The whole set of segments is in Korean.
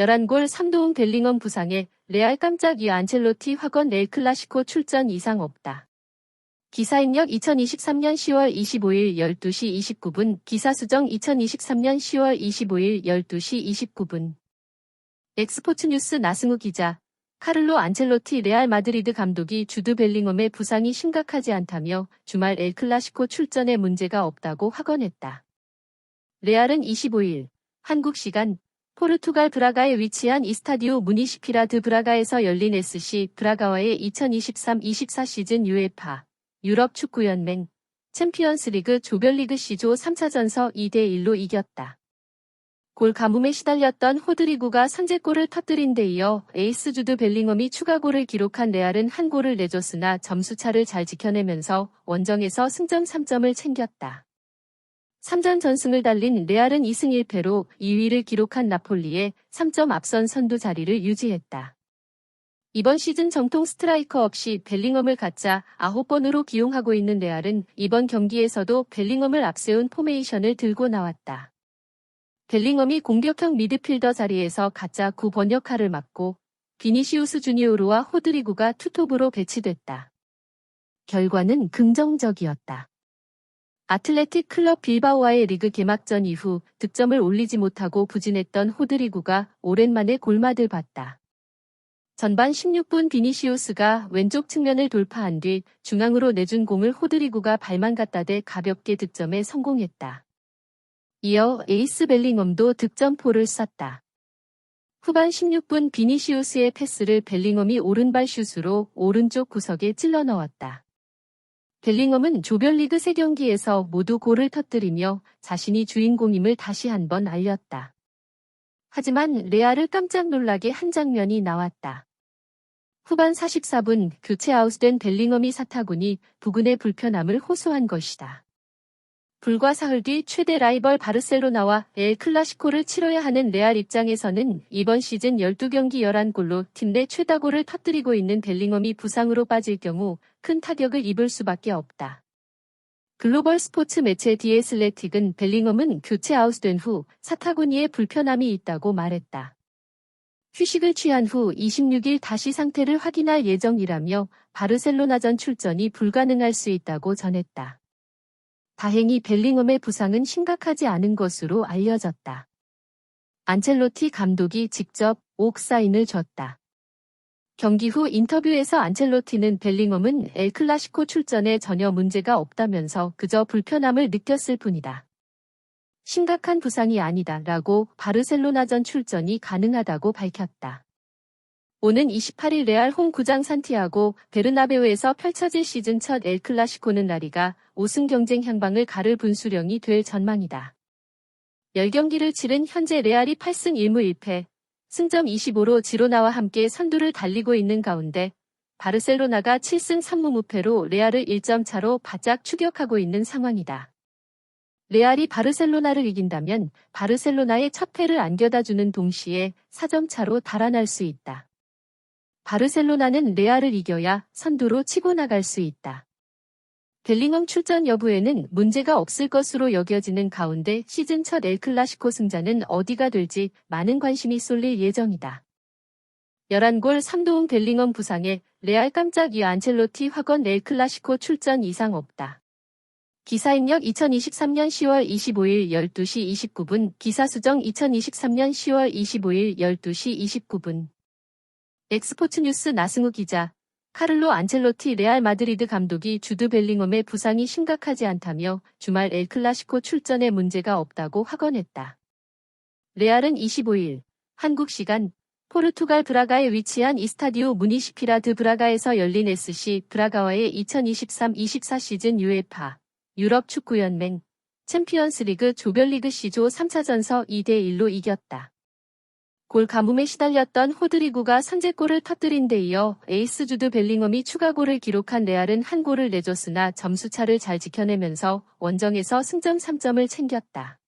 11골 3도움 벨링엄 부상에 레알 깜짝 이 안첼로티 확언 엘 클라시코 출전 이상 없다. 기사 입력 2023년 10월 25일 12시 29분 기사 수정 2023년 10월 25일 12시 29분 엑스포츠 뉴스 나승우 기자. 카를로 안첼로티 레알 마드리드 감독이 주드 벨링엄의 부상이 심각하지 않다며 주말 엘 클라시코 출전에 문제가 없다고 확언했다. 레알은 25일 한국 시간 포르투갈 브라가에 위치한 이스타디오 무니시피라 드 브라가에서 열린 SC 브라가와의 2023-24 시즌 UEFA 유럽 축구연맹 챔피언스리그 조별리그 C조 3차전서 2대1로 이겼다. 골 가뭄에 시달렸던 호드리구가 선제골을 터뜨린 데 이어 에이스 주드 벨링엄이 추가골을 기록한 레알은 한 골을 내줬으나 점수차를 잘 지켜내면서 원정에서 승점 3점을 챙겼다. 3전 전승을 달린 레알은 2승 1패로 2위를 기록한 나폴리에 3점 앞선 선두 자리를 유지했다. 이번 시즌 정통 스트라이커 없이 벨링엄을 갖자 9번으로 기용하고 있는 레알은 이번 경기에서도 벨링엄을 앞세운 포메이션을 들고 나왔다. 벨링엄이 공격형 미드필더 자리에서 가짜 9번 역할을 맡고 비니시우스 주니오르와 호드리구가 투톱으로 배치됐다. 결과는 긍정적이었다. 아틀레틱 클럽 빌바오와의 리그 개막전 이후 득점을 올리지 못하고 부진했던 호드리구가 오랜만에 골맛을 봤다. 전반 16분 비니시우스가 왼쪽 측면을 돌파한 뒤 중앙으로 내준 공을 호드리구가 발만 갖다 대 가볍게 득점에 성공했다. 이어 에이스 벨링엄도 득점포를 쐈다. 후반 16분 비니시우스의 패스를 벨링엄이 오른발 슛으로 오른쪽 구석에 찔러 넣었다. 벨링엄은 조별리그 3경기에서 모두 골을 터뜨리며 자신이 주인공임을 다시 한번 알렸다. 하지만 레알을 깜짝 놀라게 한 장면이 나왔다. 후반 44분 교체 아웃된 벨링엄이 사타구니 부근의 불편함을 호소한 것이다. 불과 사흘 뒤 최대 라이벌 바르셀로나와 엘 클라시코를 치러야 하는 레알 입장에서는 이번 시즌 12경기 11골로 팀 내 최다골을 터뜨리고 있는 벨링엄이 부상으로 빠질 경우 큰 타격을 입을 수밖에 없다. 글로벌 스포츠 매체 디 애슬레틱은 벨링엄은 교체 아웃된 후 사타구니에 불편함이 있다고 말했다. 휴식을 취한 후 26일 다시 상태를 확인할 예정이라며 바르셀로나전 출전이 불가능할 수 있다고 전했다. 다행히 벨링엄의 부상은 심각하지 않은 것으로 알려졌다. 안첼로티 감독이 직접 옥 사인을 줬다. 경기 후 인터뷰에서 안첼로티는 벨링엄은 엘 클라시코 출전에 전혀 문제가 없다면서 그저 불편함을 느꼈을 뿐이다. 심각한 부상이 아니다 라고 바르셀로나전 출전이 가능하다고 밝혔다. 오는 28일 레알 홈 구장 산티아고 베르나베우에서 펼쳐질 시즌 첫 엘 클라시코는 라리가 5승 경쟁 향방을 가를 분수령이 될 전망이다. 10경기를 치른 현재 레알이 8승 1무 1패, 승점 25로 지로나와 함께 선두를 달리고 있는 가운데 바르셀로나가 7승 3무 무패로 레알을 1점 차로 바짝 추격하고 있는 상황이다. 레알이 바르셀로나를 이긴다면 바르셀로나의 첫 패를 안겨다주는 동시에 4점 차로 달아날 수 있다. 바르셀로나는 레알을 이겨야 선두로 치고 나갈 수 있다. 벨링엄 출전 여부에는 문제가 없을 것으로 여겨지는 가운데 시즌 첫 엘 클라시코 승자는 어디가 될지 많은 관심이 쏠릴 예정이다. 11골 3도움 벨링엄 부상에 레알 깜짝 이 안첼로티 확언 엘 클라시코 출전 이상 없다. 기사 입력 2023년 10월 25일 12시 29분 기사 수정 2023년 10월 25일 12시 29분 엑스포츠 뉴스 나승우 기자. 카를로 안첼로티 레알 마드리드 감독이 주드 벨링엄의 부상이 심각하지 않다며 주말 엘 클라시코 출전에 문제가 없다고 확언했다. 레알은 25일 한국 시간 포르투갈 브라가에 위치한 이스타디오 무니시피라 드 브라가에서 열린 SC 브라가와의 2023-24 시즌 UEFA 유럽 축구연맹 챔피언스리그 조별리그 C조 3차전서 2대1로 이겼다. 골 가뭄에 시달렸던 호드리구가 선제골을 터뜨린 데 이어 에이스 주드 벨링엄이 추가골을 기록한 레알은 한 골을 내줬으나 점수차를 잘 지켜내면서 원정에서 승점 3점을 챙겼다.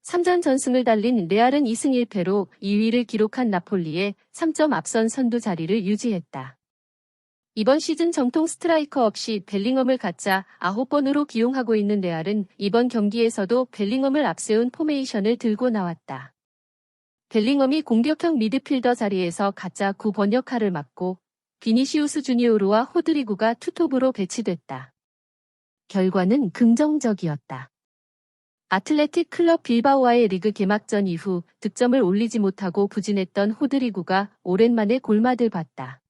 3전 전승을 달린 레알은 2승 1패로 2위를 기록한 나폴리에 3점 앞선 선두 자리를 유지했다. 이번 시즌 정통 스트라이커 없이 벨링엄을 갖자 9번으로 기용하고 있는 레알은 이번 경기에서도 벨링엄을 앞세운 포메이션을 들고 나왔다. 벨링엄이 공격형 미드필더 자리에서 가짜 9번 역할을 맡고 비니시우스 주니오르와 호드리구가 투톱으로 배치됐다. 결과는 긍정적이었다. 아틀레틱 클럽 빌바오와의 리그 개막전 이후 득점을 올리지 못하고 부진했던 호드리구가 오랜만에 골맛을 봤다.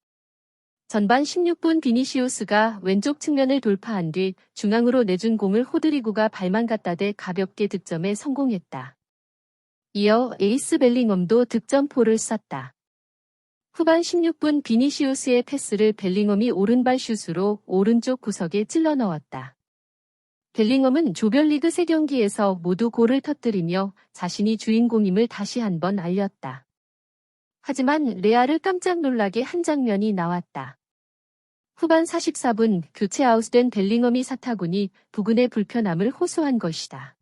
전반 16분 비니시우스가 왼쪽 측면을 돌파한 뒤 중앙으로 내준 공을 호드리구가 발만 갖다 대 가볍게 득점에 성공했다. 이어 에이스 벨링엄도 득점포를 쐈다. 후반 16분 비니시우스의 패스를 벨링엄이 오른발 슛으로 오른쪽 구석에 찔러 넣었다. 벨링엄은 조별리그 3경기에서 모두 골을 터뜨리며 자신이 주인공임을 다시 한번 알렸다. 하지만 레알을 깜짝 놀라게 한 장면이 나왔다. 후반 44분 교체 아웃된 벨링엄이 사타구니 부근의 불편함을 호소한 것이다.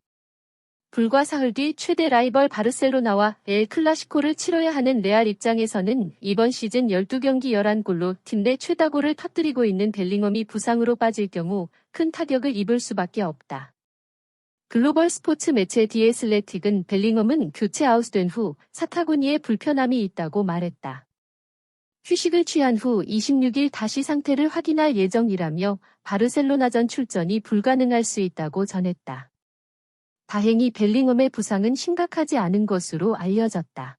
불과 사흘 뒤 최대 라이벌 바르셀로나와 엘 클라시코를 치러야 하는 레알 입장에서는 이번 시즌 12경기 11골로 팀 내 최다골을 터뜨리고 있는 벨링엄이 부상으로 빠질 경우 큰 타격을 입을 수밖에 없다. 글로벌 스포츠 매체 디 애슬레틱은 벨링엄은 교체 아웃된 후 사타구니에 불편함이 있다고 말했다. 휴식을 취한 후 26일 다시 상태를 확인할 예정이라며 바르셀로나전 출전이 불가능할 수 있다고 전했다. 다행히 벨링엄의 부상은 심각하지 않은 것으로 알려졌다.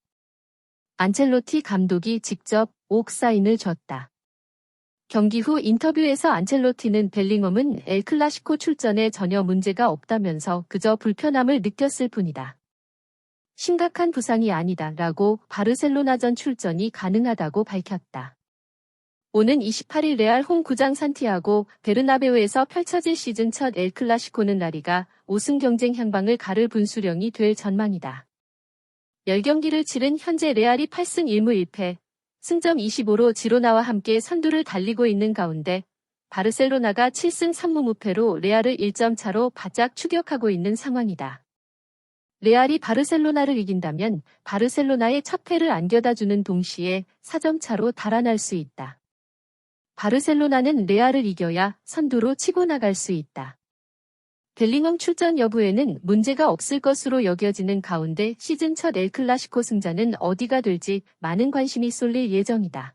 안첼로티 감독이 직접 옥 사인을 줬다. 경기 후 인터뷰에서 안첼로티는 벨링엄은 엘 클라시코 출전에 전혀 문제가 없다면서 그저 불편함을 느꼈을 뿐이다. 심각한 부상이 아니다라고 바르셀로나전 출전이 가능하다고 밝혔다. 오는 28일 레알 홈 구장 산티아고 베르나베우에서 펼쳐질 시즌 첫 엘 클라시코는 라리가 우승 경쟁 향방을 가를 분수령이 될 전망이다. 10경기를 치른 현재 레알이 8승 1무 1패, 승점 25로 지로나와 함께 선두를 달리고 있는 가운데 바르셀로나가 7승 3무 무패로 레알을 1점 차로 바짝 추격하고 있는 상황이다. 레알이 바르셀로나를 이긴다면 바르셀로나의 첫 패를 안겨다주는 동시에 4점 차로 달아날 수 있다. 바르셀로나는 레알을 이겨야 선두로 치고 나갈 수 있다. 벨링엄 출전 여부에는 문제가 없을 것으로 여겨지는 가운데 시즌 첫 엘 클라시코 승자는 어디가 될지 많은 관심이 쏠릴 예정이다.